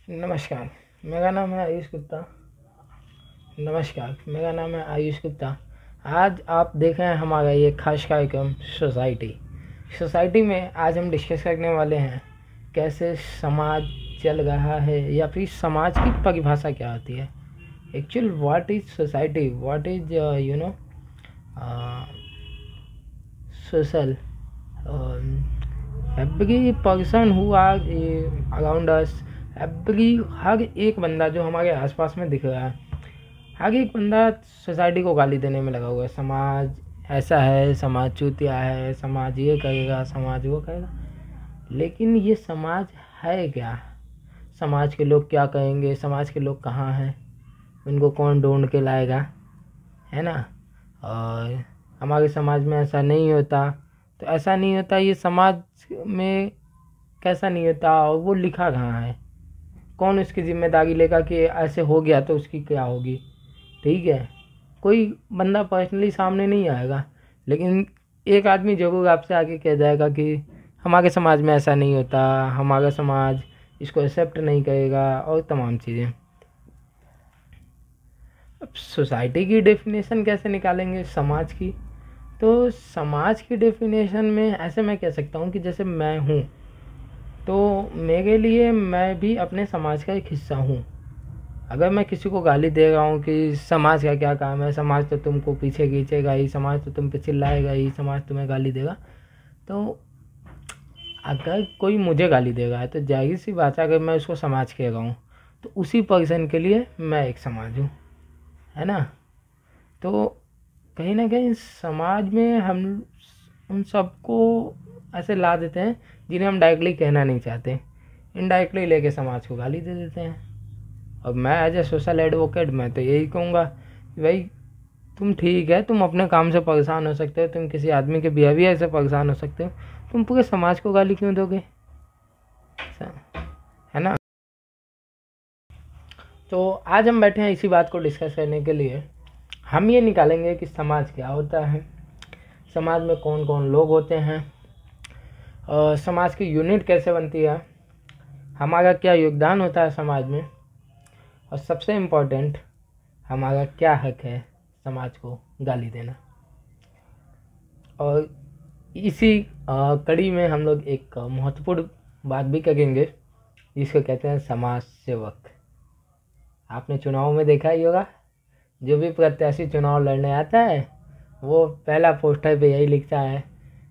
नमस्कार, मेरा नाम है आयुष गुप्ता। मेरा नाम है आयुष गुप्ता। आज आप देख रहे हैं हमारा ये खास कार्यक्रम सोसाइटी में आज हम डिस्कस करने वाले हैं कैसे समाज चल रहा है या फिर समाज की परिभाषा क्या होती है। Actual what is society, what is social every person who are around us, हर एक बंदा जो हमारे आसपास में दिख रहा है, हर एक बंदा सोसाइटी को गाली देने में लगा हुआ है। समाज ऐसा है, समाज चूतिया है, समाज ये करेगा, समाज वो करेगा। लेकिन ये समाज है क्या? समाज के लोग क्या कहेंगे? समाज के लोग कहाँ हैं? उनको कौन ढूंढ के लाएगा, है ना? और हमारे समाज में ऐसा नहीं होता तो ऐसा नहीं होता, ये समाज में कैसा नहीं होता और वो लिखा कहाँ है? कौन उसकी जिम्मेदारी लेगा कि ऐसे हो गया तो उसकी क्या होगी? ठीक है, कोई बंदा पर्सनली सामने नहीं आएगा, लेकिन एक आदमी जरूर आपसे आके कह जाएगा कि हमारे समाज में ऐसा नहीं होता, हमारा समाज इसको एक्सेप्ट नहीं करेगा और तमाम चीज़ें। अब सोसाइटी की डेफिनेशन कैसे निकालेंगे समाज की? तो समाज की डेफिनेशन में ऐसे मैं कह सकता हूँ कि जैसे मैं हूँ तो मेरे लिए मैं भी अपने समाज का एक हिस्सा हूँ। अगर मैं किसी को गाली दे रहा हूँ कि समाज का क्या काम है, समाज तो तुमको पीछे खींचेगा ही, समाज तो तुम पे चिल्लाएगा ही, समाज तुम्हें गाली देगा, तो अगर कोई मुझे गाली दे रहा है तो जाहिर सी बात है, अगर मैं उसको समाज कह रहा हूँ तो उसी पर्सन के लिए मैं एक समाज हूँ, है ना? तो कहीं ना कहीं समाज में हम उन सबको ऐसे ला देते हैं जिन्हें हम डायरेक्टली कहना नहीं चाहते, इनडायरेक्टली लेके समाज को गाली दे देते हैं। और मैं एज ए सोशल एडवोकेट मैं तो यही कहूँगा कि भाई तुम ठीक है, तुम अपने काम से परेशान हो सकते हो, तुम किसी आदमी के बिहेवियर से परेशान हो सकते हो, तुम पूरे समाज को गाली क्यों दोगे, है ना? तो आज हम बैठे हैं इसी बात को डिस्कस करने के लिए। हम ये निकालेंगे कि समाज क्या होता है, समाज में कौन कौन लोग होते हैं, और समाज की यूनिट कैसे बनती है, हमारा क्या योगदान होता है समाज में, और सबसे इम्पोर्टेंट हमारा क्या हक है समाज को गाली देना। और इसी कड़ी में हम लोग एक महत्वपूर्ण बात भी करेंगे जिसको कहते हैं समाज सेवक। आपने चुनाव में देखा ही होगा, जो भी प्रत्याशी चुनाव लड़ने आता है वो पहला पोस्टर पे यही लिखता है,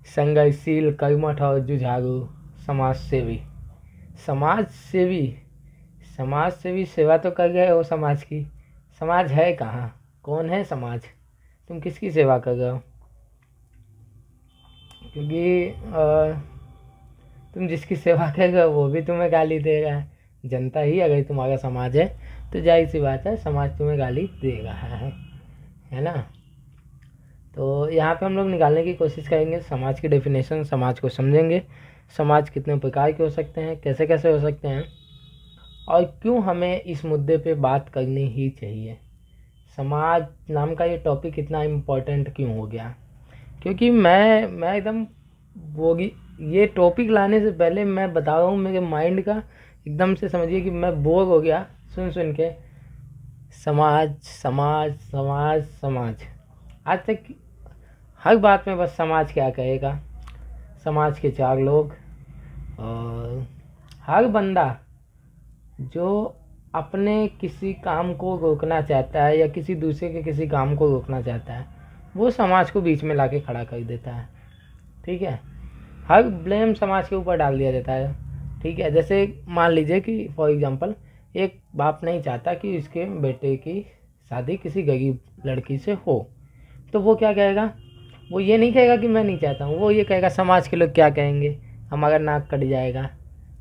संघर्षशील, कर्मठ और जुझारू समाज सेवी। समाज सेवी, समाज सेवी सेवा तो कर गए हो समाज की, समाज है कहाँ? कौन है समाज? तुम किसकी सेवा कर रहे हो? क्योंकि तुम जिसकी सेवा कर रहे हो वो भी तुम्हें गाली दे रहा है। जनता ही अगर तुम्हारा समाज है तो जाहिर सी बात है समाज तुम्हें गाली दे रहा है ना? तो यहाँ पे हम लोग निकालने की कोशिश करेंगे समाज की डेफिनेशन, समाज को समझेंगे, समाज कितने प्रकार के हो सकते हैं, कैसे कैसे हो सकते हैं, और क्यों हमें इस मुद्दे पे बात करनी ही चाहिए। समाज नाम का ये टॉपिक इतना इम्पोर्टेंट क्यों हो गया? क्योंकि मैं एकदम वो ये टॉपिक लाने से पहले मैं बता रहा हूँ, मेरे माइंड का एकदम से समझिए कि मैं बोर हो गया सुन के समाज समाज समाज समाज। आज तक हर बात में बस समाज क्या कहेगा, समाज के चार लोग, और हर बंदा जो अपने किसी काम को रोकना चाहता है या किसी दूसरे के किसी काम को रोकना चाहता है वो समाज को बीच में लाके खड़ा कर देता है। ठीक है, हर ब्लेम समाज के ऊपर डाल दिया जाता है। ठीक है, जैसे मान लीजिए कि फॉर एग्जांपल एक बाप नहीं चाहता कि उसके बेटे की शादी किसी गरीब लड़की से हो, तो वो क्या कहेगा? वो ये नहीं कहेगा कि मैं नहीं चाहता हूँ, वो ये कहेगा समाज के लोग क्या कहेंगे, हमारा नाक कट जाएगा,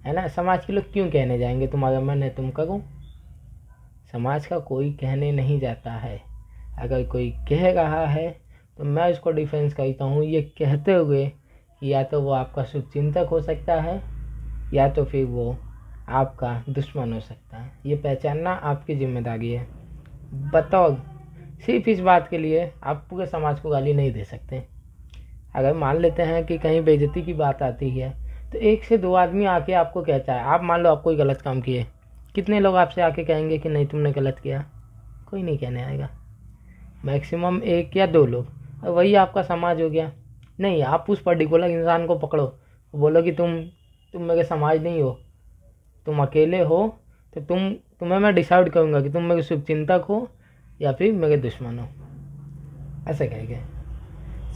है ना? समाज के लोग क्यों कहने जाएंगे, तुम्हारा मन है तुम करो। समाज का कोई कहने नहीं जाता है, अगर कोई कह रहा है तो मैं उसको डिफेंस करता हूँ ये कहते हुए कि या तो वो आपका शुभचिंतक हो सकता है या तो फिर वो आपका दुश्मन हो सकता है। ये पहचानना आपकी जिम्मेदारी है। बताओ, सिर्फ इस बात के लिए आप पूरे समाज को गाली नहीं दे सकते। अगर मान लेते हैं कि कहीं बेइज्जती की बात आती है तो एक से दो आदमी आके आपको कहता है, आप मान लो आप कोई गलत काम किए, कितने लोग आपसे आके कहेंगे कि नहीं तुमने गलत किया? कोई नहीं कहने आएगा, मैक्सिमम 1 या 2 लोग। और वही आपका समाज हो गया। नहीं, आप उस पर्टिकुलर इंसान को पकड़ो, बोलो कि तुम मेरे समाज नहीं हो, तुम अकेले हो, तो तुम्हें मैं डिसाइड करूँगा कि तुम मेरे शुभचिंतक हो या फिर मेरे दुश्मन हो। ऐसे कहेंगे।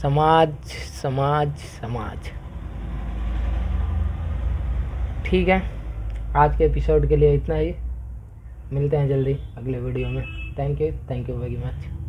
समाज समाज समाज। ठीक है, आज के एपिसोड के लिए इतना ही। मिलते हैं जल्दी अगले वीडियो में। Thank you very much.